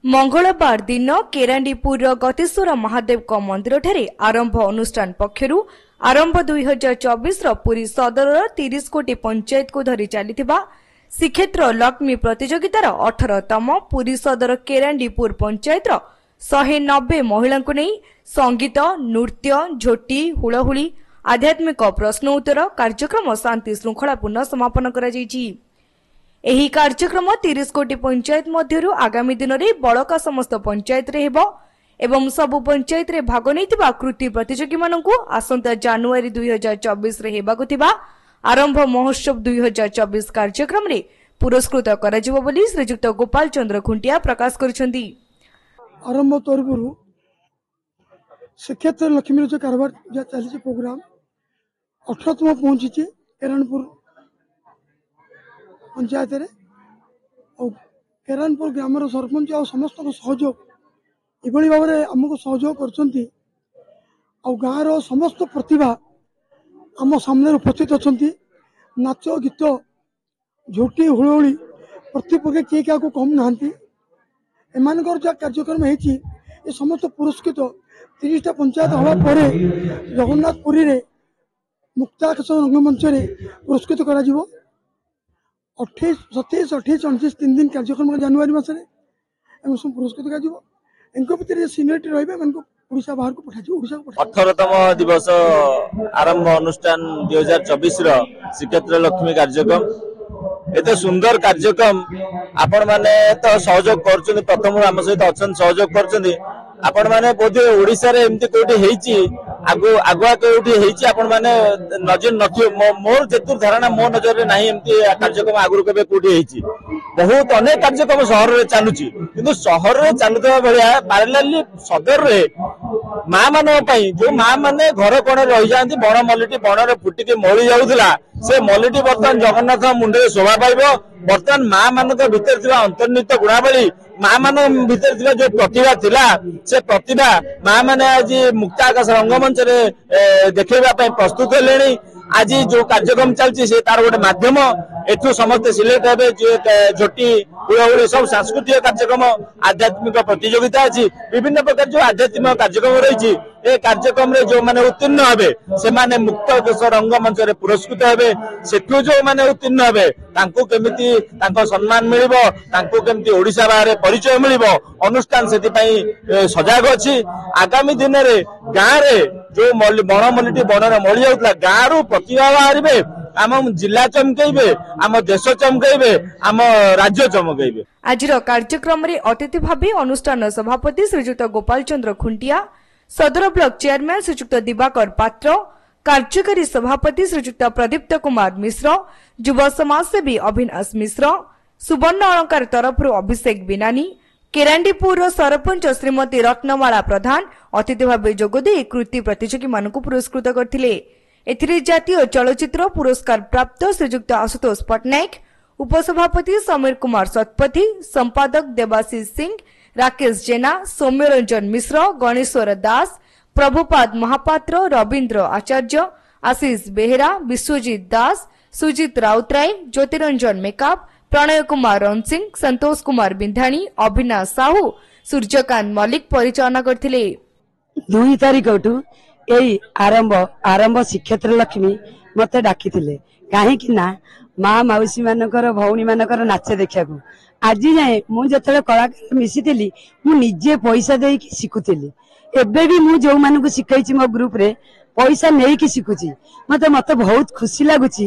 मंगलवार दिन केरांडीपुर गतेश्वर महादेव मंदिर ठारे आरंभ अनुष्ठान पक्षरु आरंभ 2024 पुरी सदर 30 कोटी पंचायत को धरी चली श्रीक्षेत्र लक्ष्मी प्रतियोगितार 18तम पुरी सदर केरांडीपुर पंचायत 190 महिला नहीं संगीत नृत्य झोटी हुलहुली आध्यात्मिक प्रश्न उत्तर कार्यक्रम शांति श्रृंखलापूर्ण समापन करा एही कार्यक्रम 30 कोटी पंचायत मध्यरु आगामी दिन में बड़का समस्त पंचायत रे हेबो एवं सबु पंचायत रे भाग नैतिबा कृति प्रतियोगी मानकु आसंता जनवरी 2024 रे हेबाकु थिबा आरंभ महोत्सव 2024 कार्यक्रम रे पुरस्कृत कराजिबो बोली श्रीजुक्त गोपाल चंद्र खुंटिया प्रकाश करछंती। आरंभ तरफरु श्रीक्षेत्र लक्ष्मी जो कारबार चली प्रोग्राम 18तम पहुंची केरानपुर पंचायत रे और केरानपुर ग्रामर सरपंच और समस्त सहयोग इभली भाव में आमको सहयोग करछंती और गाँव रो समस्त प्रतिभा आम सामने उपस्थित अच्छा नाच गीत झोटी हुलहुली प्रत्येक किए क्या कम नहांती एमानकर जो कार्यक्रम है समस्त पुरस्कृत 30टा पंचायत हवा पर जगन्नाथपुरी रे मुक्ताकाश रंगमंच रे पुरस्कृत करा जिवो 28, 27, 28, 29 3 दिन कार्यक्रम जनवरी मासरे सब पुरस्कृत कर इनको भितर सीनियरिटी रहिबे मानको ओडिशा बाहर को पठाजी ओडिशा को 18तम दिवस आरंभ अनुष्ठान 2024 रो श्रीक्षेत्र लक्ष्मी कार्यक्रम एते सुंदर कार्यक्रम आपण माने तो सहयोग करछन प्रथम आम सहित अछन सहयोग करछन आपण माने बोधे ओडिशा रे एम्ति कोठी हेची आगुआ कोठी हेची आपण माने नजर नथियो मोर जेतुर धारणा मो नजर रे नाही एम्ति कार्यक्रम आगुर केबे कोठी हेची बहुत अनेक कार्यक्रम शहर रे चालुची किंतु शहर रे चालुतबा भलिया पैरेलली सदर रे मां मानो पई जो मां माने घर कोण रहि जांती बण मल्लिटी बण रे फुटी के मोळी जाउथला से मल्लिटी बर्तमान जगन्नाथ मुंडे शोभा पाइबो बर्तमान मां मानक भीतर थिबा अंतर्निहित गुणावली मां मान भीतर थिबा जो प्रतिभा थिला से प्रतिभा मां माने आज मुक्ताकाश रंगमंच रे देखैबा पई प्रस्तुत हेलेनी आज जो कार्यक्रम चलछि से तार गोटे माध्यम एठू समस्त सिलेक्ट हेबे झोटी हुलहुली सब सांस्कृतिक कार्यक्रम आध्यात्मिक प्रतियोगिता अछि विभिन्न प्रकार जो आध्यात्मिक कार्यक्रम रही ए कार्यक्रम रे जो माने उत्तीर्ण हेबे से माने मुक्ताकाश रंगमंच रे पुरस्कृत हेबे सेठू जो माने उत्तीर्ण हेबे तांको केमिति तांको सम्मान मिलिबो तांको केमिति ओडिशा बारे परिचय मिलिबो अनुष्ठान सेति पई सजाग अछि आगामी दिन रे गां रे जो बण मल्लिटी बण रे मळि जाउतला गां रो प्रतिभा बाहरिबे आम जिला चमकेबे आम देश चमकेबे आम राज्य चमकेबे। आजिर कार्यक्रम रे अतिथि भाबे अनुष्ठान सभापति श्रीजुक्त गोपाल चंद्र खुंटिया सदर ब्लॉक चेयरमैन श्रीजुक्त दिवाकर पात्र कार्यकारी सभापति श्रीजुक्त प्रदीप्त कुमार मिश्र युव समाजसेवी अभिनाश मिश्र सुवर्ण अलंकार तरफ अभिषेक बिनानी केरांडीपुर सरपंच श्रीमती रत्नमाला प्रधान अतिथि भाव जोगदे कृति प्रतियोगी मानक पुरस्कृत करथिले। एथिरे जातीय चलचित्र पुरस्कार प्राप्त श्रीजुक्त आशुतोष पटनायक उपसभापति समीर कुमार शतपथी संपादक देवाशीष सिंह राकेश जेना सौम्यरंजन मिश्र गणेश्वर दास प्रभुपाद महापात्र रवींद्र आचार्य आशीष बेहेरा विश्वजीत दास सुजित राउतराय ज्योतिरंजन मेकाप प्रणय कुमार रनसिंह संतोष कुमार बिंधाणी अभिनाश साहू सूर्यकांत मल्लिक परिचालना करथिले। 2 तारिख आरंभ श्रीक्षेत्र लक्ष्मी मत डाकी कहीं माँ मौसी मानकर भौणी मानकर नाच देखा आज जाए मुझे कलाकार मिसी मुझे पैसा दे शिखुली एबे भी मु जो मानक शिखाई मो ग्रुप रे पैसा नहीं कि शिखुची मत बहुत खुशी लगुच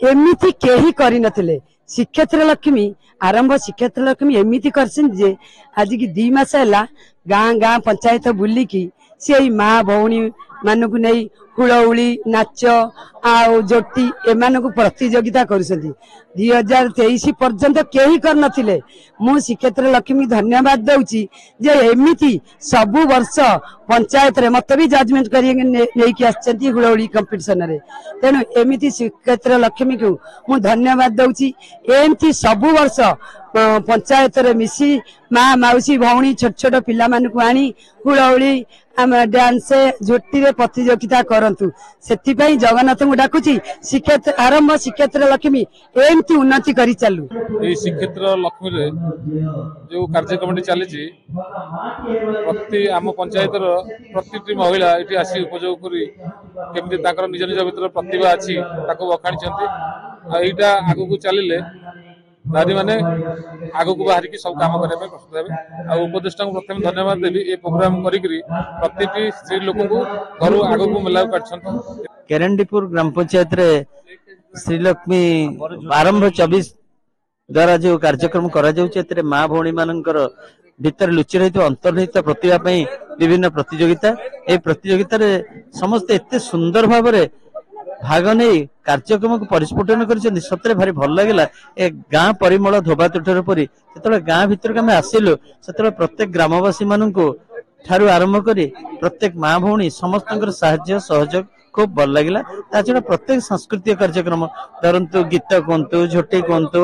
एमती कहीं कर नथिले श्रीक्षेत्र लक्ष्मी आरंभ श्रीक्षेत्र लक्ष्मी एमती कर आज की 2 मास है गाँ गाँ पंचायत बुलिकी से माँ भौणी मानक नहीं हुलहुली नाच आ जोटी एमान प्रतियोगिता कर 2023 पर्यंत कहीं कर नथिले मु श्रीक्षेत्र लक्ष्मी धन्यवाद दउची जे एमिति सबु वर्ष पंचायत रे मत भी जजमेंट करिए आछंती हुलहुली कंपटीशन रे तेनु एमिति श्रीक्षेत्र लक्ष्मी को मु धन्यवाद दउची एमती सबु वर्ष पंचायत रे मिसी माँ मौसी भौणी छोट छोट पिला मानकु आनी हुलहुली आम डांस झोटी रे प्रतियोगिता कर କରନ୍ତୁ। ସେଥିପାଇଁ ଜଗନ୍ନାଥଙ୍କୁ ଡାକୁଛି ଶ୍ରୀକ୍ଷେତ୍ର ଆରମ୍ଭ ଶ୍ରୀକ୍ଷେତ୍ର ଲକ୍ଷ୍ମୀ ଏମିତି ଉନ୍ନତି କରି ଚାଲୁ। এই শ্রীক্ষেত্র লক্ষ্মীরে যে কার্যক্রমটি চালিছি প্রতি আম পঞ্চায়েতর প্রতিটি মহিলা এটি আসি উপযোগ করে কেমতি তাঁর নিজ নিজ ভিতরে প্রতিভা আছে তাকে বখাণিଛନ୍ତି। এইটা আগুক চালিলে নারী মানে আগুক বাহারিকি সব কাম করা প্রস্তুত হবে। আর উপদেষ্টা প্রথমে ধন্যবাদ দেবি এই প্রোগ্রাম করিকি প্রতিটি স্ত্রী লোক ঘর আগুক মেলা কাটছেন। केरंडीपुर ग्राम पंचायत रे श्रीलक्ष्मी आरंभ 24 द्वारा जो कार्यक्रम करा जाउचे एतरे मां भौणी मानकर भीतर लुचि रही अंतर्निहित प्रतिभा पई विभिन्न प्रतियोगिता ए प्रतियोगिता रे समस्त एते सुंदर भाव रे भाग नहीं कार्यक्रम को परिस्फुटन करिसेंती। सतरे भारी भल लागला ए गां परिमल धोबा तुठर परी जेतले गां भीतर के आमे आसिलु सेतले प्रत्येक ग्रामवासी माननकु ठारू आरंभ करी प्रत्येक मां भौणी समस्तंकर साहाय्य सहयोग खूब भल लगे। ताछड़ा प्रत्येक सांस्कृतिक कार्यक्रम धरतु गीत कहतु झोटी कहतु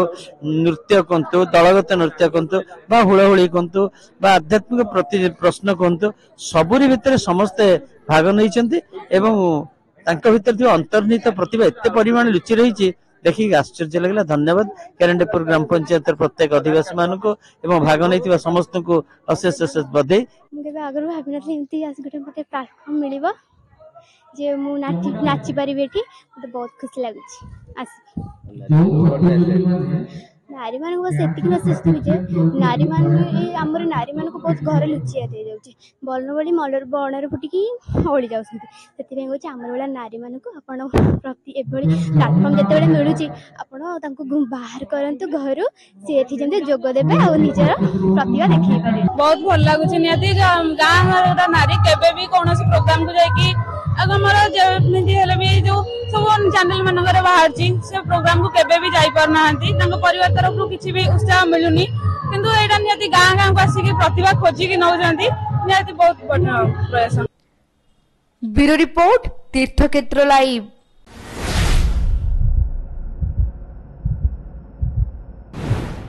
नृत्य कहतु दलगत नृत्य कहतु बा हुड़हुड़ी कहतु बा आध्यात्मिक प्रति प्रश्न कहतु सबुरी भितर समस्ते भाग नहीं भितर अंतर्निहित प्रतिभा एत परिमाण लुचि रही देखिक आश्चर्य लगला। धन्यवाद केरंडीपुर ग्राम पंचायत प्रत्येक अधिवासी मानक भाग नहीं समस्त को अशेष अशेष बधाई। आगु भावी नी गोटे प्लाटफर्म मिल जे मु नाची पारि मते बहुत खुशी लगुच। नारी मान बस एति मेसेज देवी जे नारी मान आमर नारी मान को बहुत घर लुचिया दे जाउची बलर बड़ी मलर बणर फुटिकी ओळी जाउछंती। सेति होची आमर वाला नारी मान को आपण प्रति एभली प्लेटफॉर्म जते बेले मिलुची आपण तांको बाहर करंतु घरु से एथि जेंते जोग देबे आ निजर प्रतिभा देखि पारे। बहुत भल लागुची नियति गां हरटा नारी केबे भी कोनोसी प्रोग्राम को जाय कि आगमर जेमिति हेले भी जो सब चैनल मानकर बाहर से प्रोग्राम को केबे भी जाई पार नांती परिवार तरफ किसी भी उत्साह मिलुनी किंतु एटा नियति गां गां को आसिक प्रतिभा खोजी कि नौजंती नियति बहुत बढ़िया प्रयास। ब्यूरो रिपोर्ट तीर्थक्षेत्र लाइव।